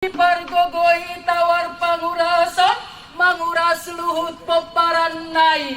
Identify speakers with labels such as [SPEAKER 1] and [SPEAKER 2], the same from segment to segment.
[SPEAKER 1] Pargogoy tawar pangurasan, manguras luhut peparanay.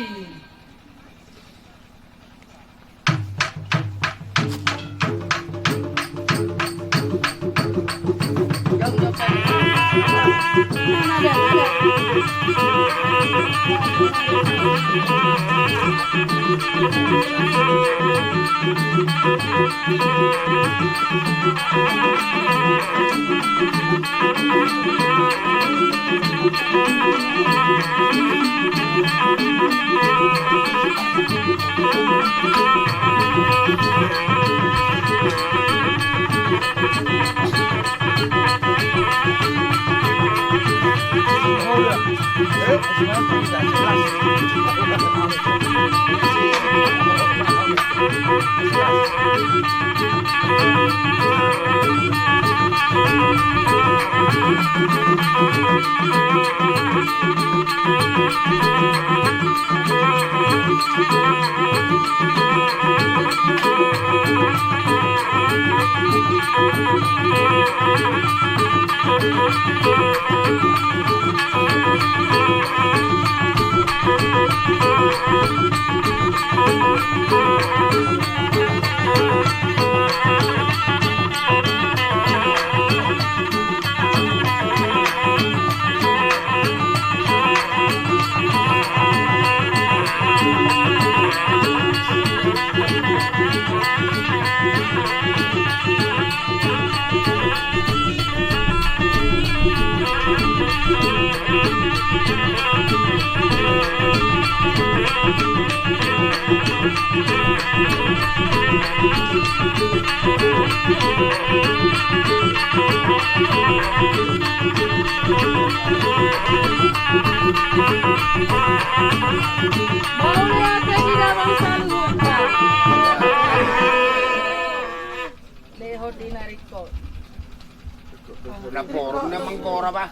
[SPEAKER 2] Naporo na mangkora ba?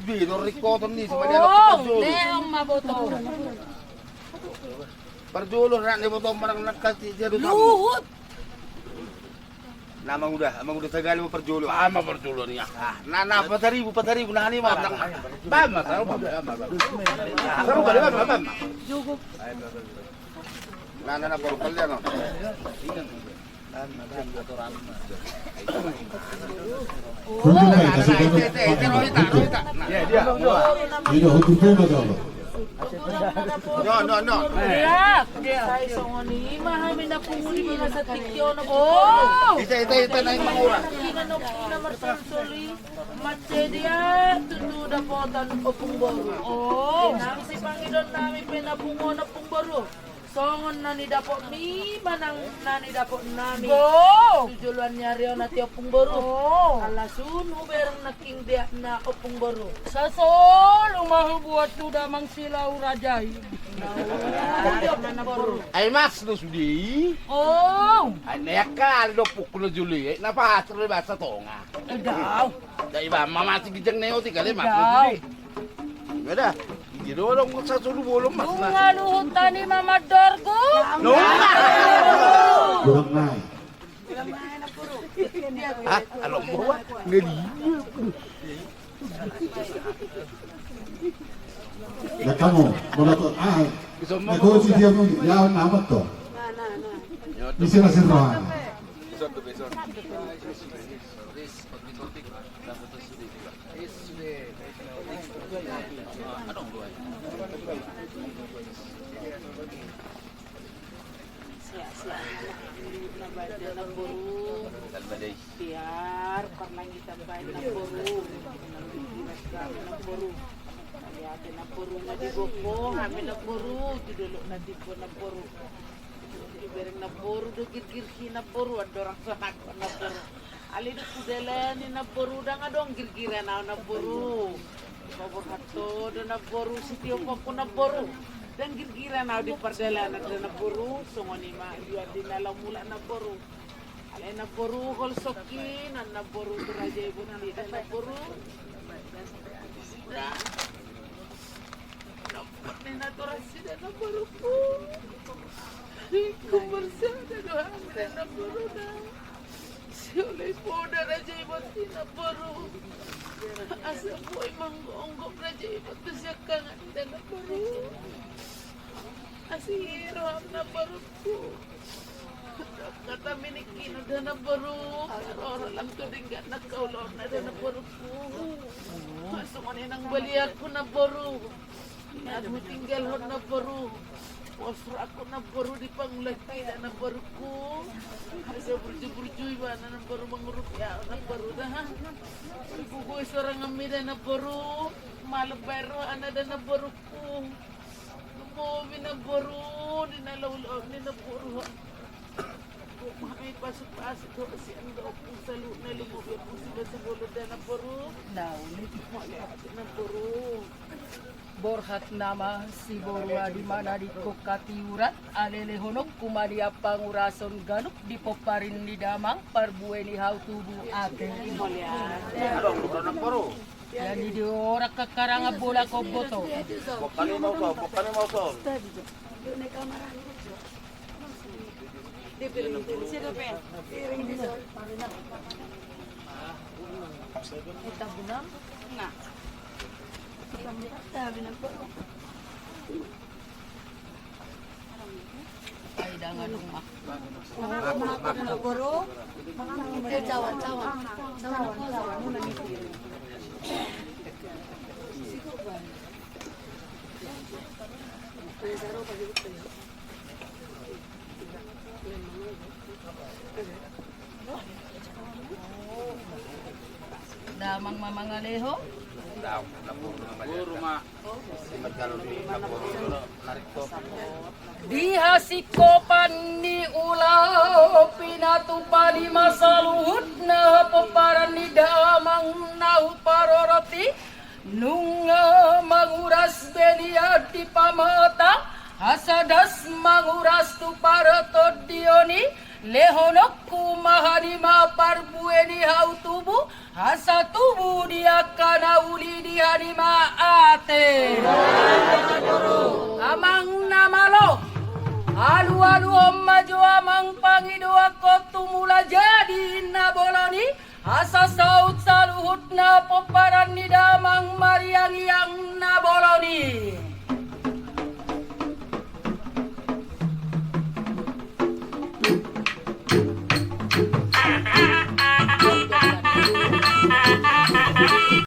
[SPEAKER 2] Dito rikoton ni sa manila
[SPEAKER 1] Oh, leong maboto.
[SPEAKER 2] Perjulo na ni boto parang nakatidya doon.
[SPEAKER 1] Luhut.
[SPEAKER 2] Namang udah tagali mo perjulo. Ama perjulo niya. Na pataribu na hani ma. Bama, saru ba?
[SPEAKER 1] Jugok.
[SPEAKER 2] Na poro kalya no.
[SPEAKER 3] Ini hukum dulu.
[SPEAKER 2] No.
[SPEAKER 1] Dia. Sa isong ni mahami na pumuli mga sa tikyo na oh.
[SPEAKER 2] Ita na yung mangura.
[SPEAKER 1] Kinanok na marsolsoli. Matse dia tutuda po tan opungboro. Oh. Nang si Panginoon namin pinabungo na pungboro. Songon na ni dapo mi manang na ni dapo nami. Go! Tujuluan niya rin na ti opungboro. Oh. Alasun uberang naking dia na opungboro. Sa sol umahubuat tuda mang sila urajay.
[SPEAKER 2] Ay mas no sudi.
[SPEAKER 1] Oh.
[SPEAKER 2] Ay nekal do pukul juli. Napahasro ba sa tonga.
[SPEAKER 1] Daw.
[SPEAKER 2] Dai ba mama tigijang neo ti kali mas no sudi. Gada. Gidorong ko sa sulubulong mas na.
[SPEAKER 1] Nga luhutan ni Mama Dorgo.
[SPEAKER 2] No.
[SPEAKER 3] Kurang naik.
[SPEAKER 2] Ah, alam mo ba? Ngadi.
[SPEAKER 3] Ya kamu, kalau aku sih dia mau ya nama tuh. Bisa nasi rohan.
[SPEAKER 1] Biar perlangitan banyak buru. Kaya na puro na di boko, kami na puro, didulok na di po na puro. Ibereng na puro, gir-girki na puro, at dorang sahako na puro. Alin ko delani na puro, da nga dong girgira na puro. Babahato, da na puro, sitiyo pa ko na puro. Dan girgira na di pardala na puro, sungoni ma, yuan din na lang mula na puro. Alin na puro, kolsokin, na puro, turajay po na puro. Ninaturasi na ng baruko. Kumbalsa na doon na baro na. Si Ulay po na na dyan mo tinabaro. asa boy manggonggok raja ibat siya kangan dan baru asiro na baru ko kata minikino dan baru orang lang to din ga nakaulor na dan baru ko sumani nang bali ako na baru aku tinggal hon na baru Wasra ako na baru di panglaki na baru ko. Kasi burju-burju iba na baru mangurupya na baru dah. Bugoy sarang amida na baru. Malabero ana na baru ko. Lumobi na baru. Dinalaulaw ni na baru. May pasok-pasok ko kasi ang daw kong salo na lumobi ako sa bulod na baru.
[SPEAKER 4] Naulit mo
[SPEAKER 1] Na baru.
[SPEAKER 4] Borhat nama si Borwa di mana di kokatiurat alele honok kumadia pangurason ganuk di poparin di damang parbueni hau tubuh ate
[SPEAKER 2] Ano, bukan ng puro.
[SPEAKER 4] yan di ora kakaranga bola ko boto
[SPEAKER 2] Bukan mau so.
[SPEAKER 1] Kita bunam. Nah.
[SPEAKER 4] ay dangan rumah damang mamangaleho
[SPEAKER 2] Daw, napuro naman yan. Puro ma. Magkano di napuro narik ko.
[SPEAKER 4] diha sikopan ni ulau pinatupani masaluhut na peparan ni damang nahu paroroti nunga manguras belia di pamata hasadas manguras tu parato dioni lehonok kumahani ma parbueni hau tubuh hasa tubuh dia kana uli dia di maate amang namalo alu-alu maju amang pangido ako tumula jadi naboloni asa saut saluhut na poparan ni damang mariang yang naboloni